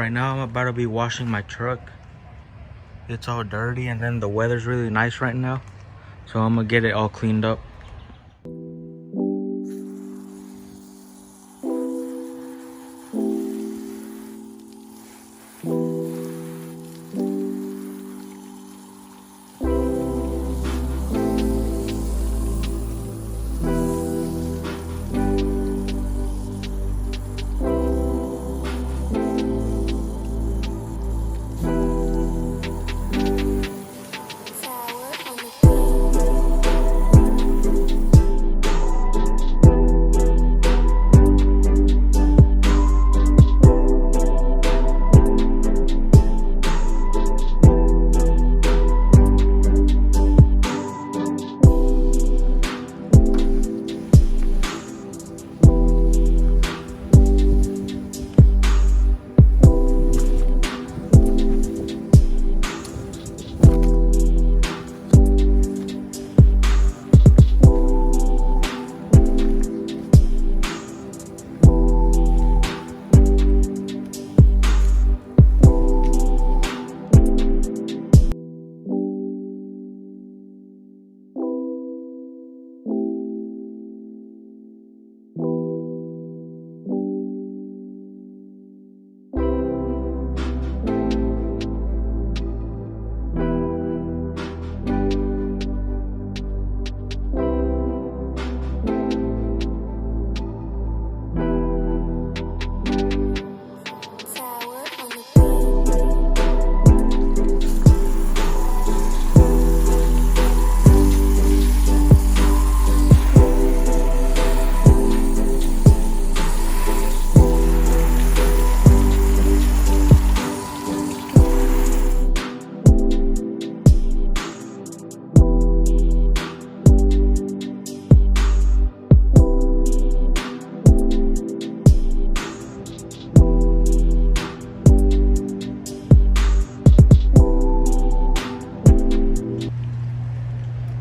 Right now I'm about to be washing my truck. It's all dirty and then the weather's really nice right now. So I'm gonna get it all cleaned up.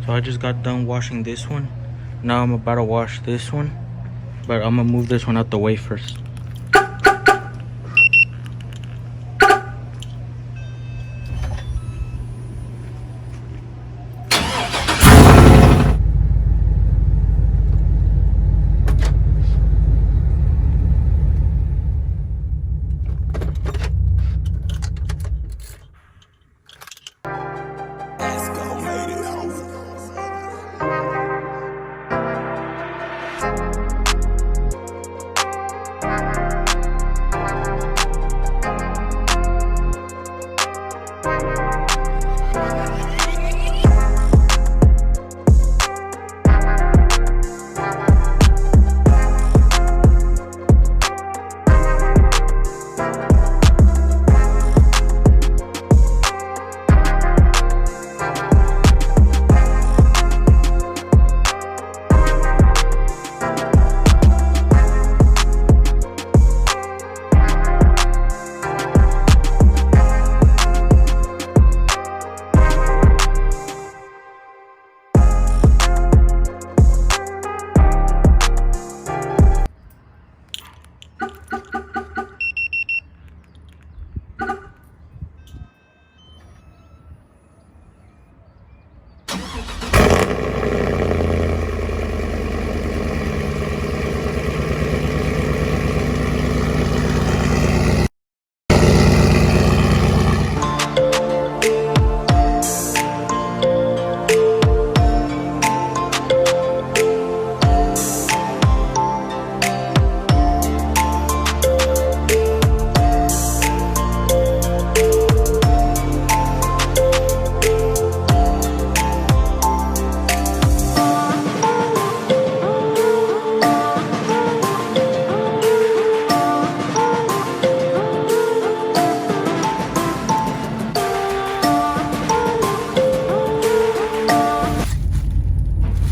So I just got done washing this one. Now I'm about to wash this one, but I'm gonna move this one out the way first.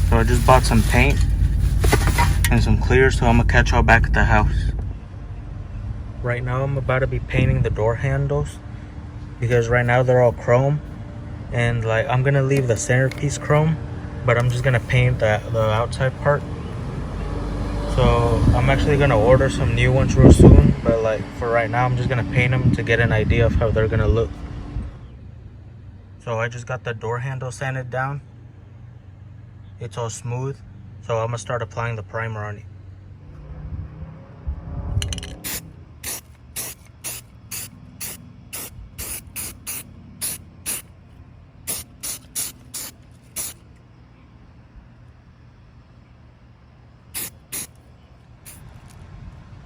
So I just bought some paint and some clear, so I'm gonna catch y'all back at the house. Right now I'm about to be painting the door handles because right now they're all chrome, and like I'm gonna leave the centerpiece chrome, but I'm just gonna paint the outside part. So I'm actually gonna order some new ones real soon. But like for right now, I'm just gonna paint them to get an idea of how they're gonna look. So I just got the door handle sanded down. It's all smooth. So I'm gonna start applying the primer on it.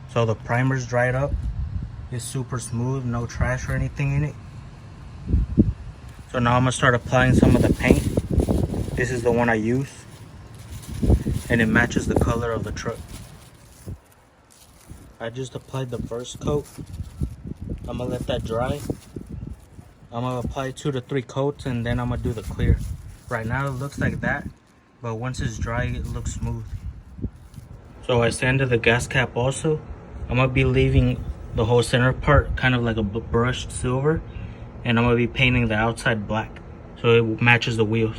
So the primer's dried up. It's super smooth, no trash or anything in it. So now I'm gonna start applying some of the paint. This is the one I use, and it matches the color of the truck. I just applied the first coat. I'm gonna let that dry. I'm gonna apply 2 to 3 coats, and then I'm gonna do the clear. Right now it looks like that, but once it's dry, it looks smooth. So I sanded the gas cap also. I'm gonna be leaving the whole center part kind of like a brushed silver, and I'm gonna be painting the outside black so it matches the wheels.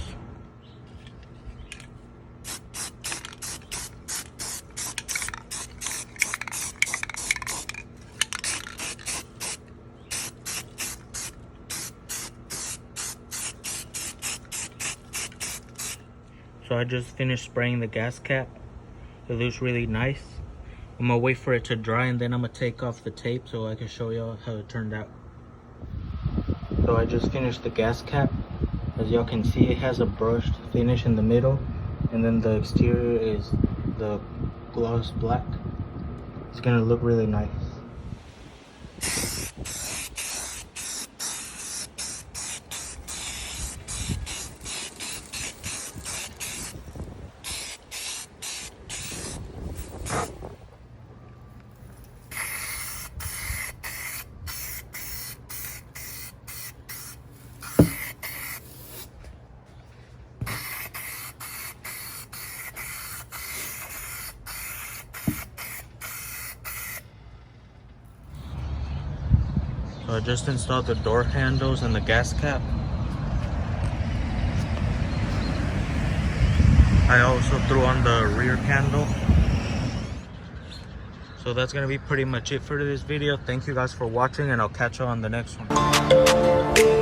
So I just finished spraying the gas cap. It looks really nice. I'm gonna wait for it to dry, and then I'm gonna take off the tape so I can show y'all how it turned out. So I just finished the gas cap. As y'all can see, it has a brushed finish in the middle, and then the exterior is the gloss black. It's gonna look really nice. So I just installed the door handles and the gas cap. I also threw on the rear candle. So that's gonna be pretty much it for this video. Thank you guys for watching, and I'll catch you on the next one.